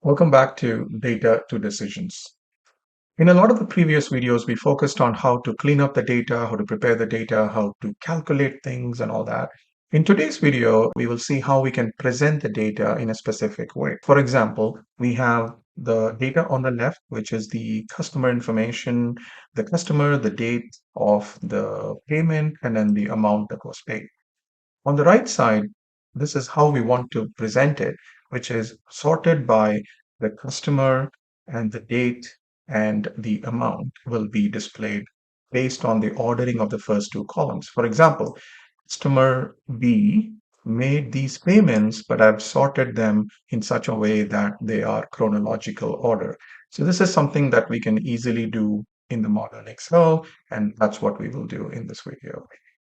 Welcome back to Data to Decisions. In a lot of the previous videos, we focused on how to clean up the data, how to prepare the data, how to calculate things and all that. In today's video, we will see how we can present the data in a specific way. For example, we have the data on the left, which is the customer information, the customer, the date of the payment, and then the amount that was paid. On the right side, this is how we want to present it, which is sorted by the customer, and the date and the amount will be displayed based on the ordering of the first two columns. For example, customer B made these payments, but I've sorted them in such a way that they are chronological order. So this is something that we can easily do in the modern Excel, and that's what we will do in this video.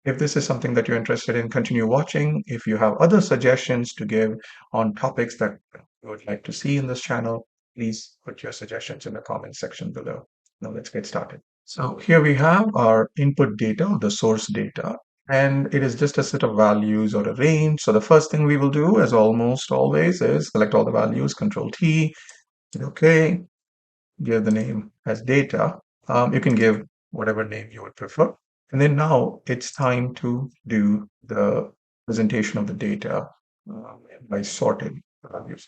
If this is something that you're interested in, continue watching. If you have other suggestions to give on topics that you would like to see in this channel, please put your suggestions in the comment section below. Now let's get started. So here we have our input data, the source data, and it is just a set of values or a range. So the first thing we will do, as almost always, is select all the values, Control T, hit OK, give the name as data. You can give whatever name you would prefer. And then now it's time to do the presentation of the data by sorting values.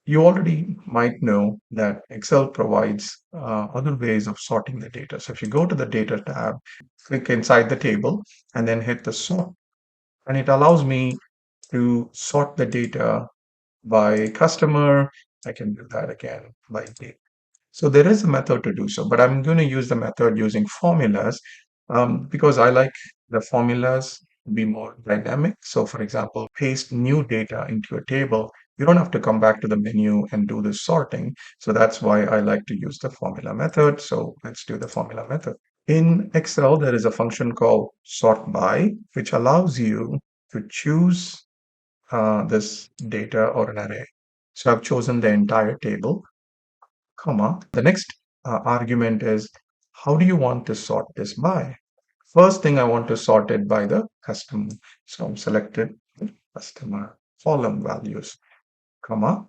You already might know that Excel provides other ways of sorting the data. So if you go to the Data tab, click inside the table, and then hit the Sort. And it allows me to sort the data by customer. I can do that again by date. So there is a method to do so, but I'm going to use the method using formulas because I like the formulas to be more dynamic. So for example, paste new data into a table. You don't have to come back to the menu and do the sorting. So that's why I like to use the formula method. So let's do the formula method. In Excel, there is a function called SORTBY, which allows you to choose this data or an array. So I've chosen the entire table, comma. The next argument is, how do you want to sort this by? First thing, I want to sort it by the customer. So I'm selected customer column values, comma.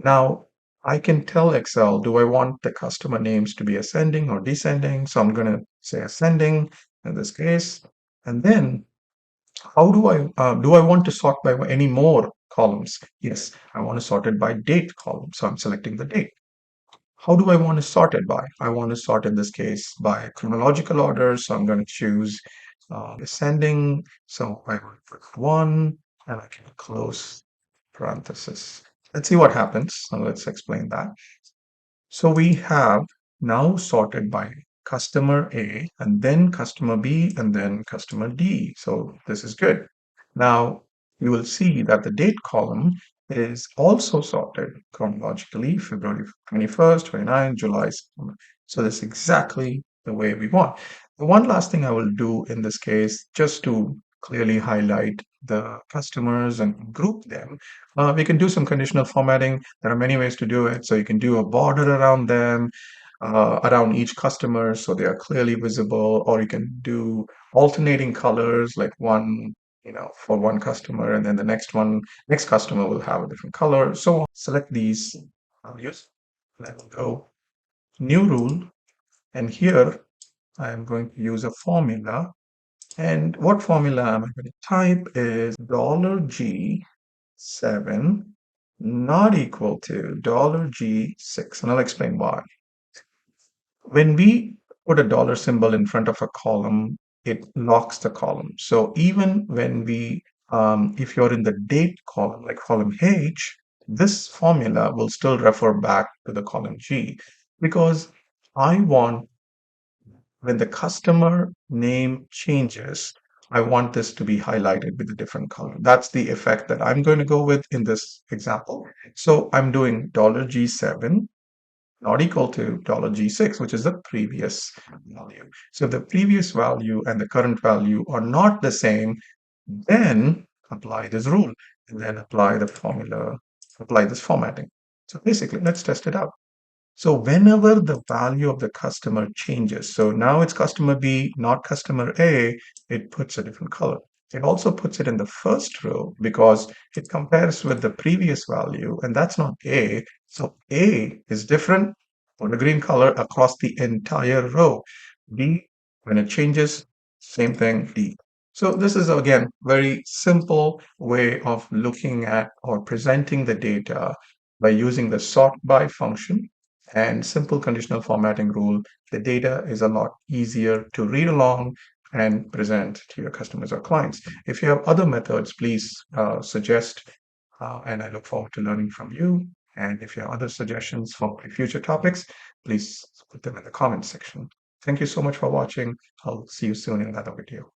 Now I can tell Excel, do I want the customer names to be ascending or descending? So I'm going to say ascending in this case. And then how do I want to sort by any more columns? Yes, I want to sort it by date column. So I'm selecting the date. How do I want to sort it by? I want to sort in this case by chronological order. So I'm going to choose ascending. So I will put 1 and I can close parenthesis. Let's see what happens. So let's explain that. So we have now sorted by customer A and then customer B and then customer D. So this is good. Now you will see that the date column is also sorted chronologically, February 21st, 29th, July, September. So that's exactly the way we want. The one last thing I will do in this case, just to clearly highlight the customers and group them, we can do some conditional formatting. There are many ways to do it. So you can do a border around them, around each customer, so they are clearly visible, or you can do alternating colors, like one, for one customer, and then the next customer will have a different color. So select these values, then we'll go new rule, and here I am going to use a formula. And what formula am I going to type is $G7 not equal to $G6, and I'll explain why. When we put a dollar symbol in front of a column, it locks the column. So even when if you're in the date column, like column H, this formula will still refer back to the column G, because I want, when the customer name changes, I want this to be highlighted with a different color. That's the effect that I'm going to go with in this example. So I'm doing $G7 not equal to $G6, which is the previous value. So if the previous value and the current value are not the same, then apply this rule and then apply the formula, apply this formatting. So basically, let's test it out. So whenever the value of the customer changes, so now it's customer B, not customer A, it puts a different color. It also puts it in the first row because it compares with the previous value, and that's not A. So A is different for the green color across the entire row. B, when it changes, same thing, D. So this is again very simple way of looking at or presenting the data by using the sort by function and simple conditional formatting rule. The data is a lot easier to read along and present to your customers or clients. If you have other methods, please suggest, and I look forward to learning from you. And if you have other suggestions for future topics, please put them in the comments section. Thank you so much for watching. I'll see you soon in another video.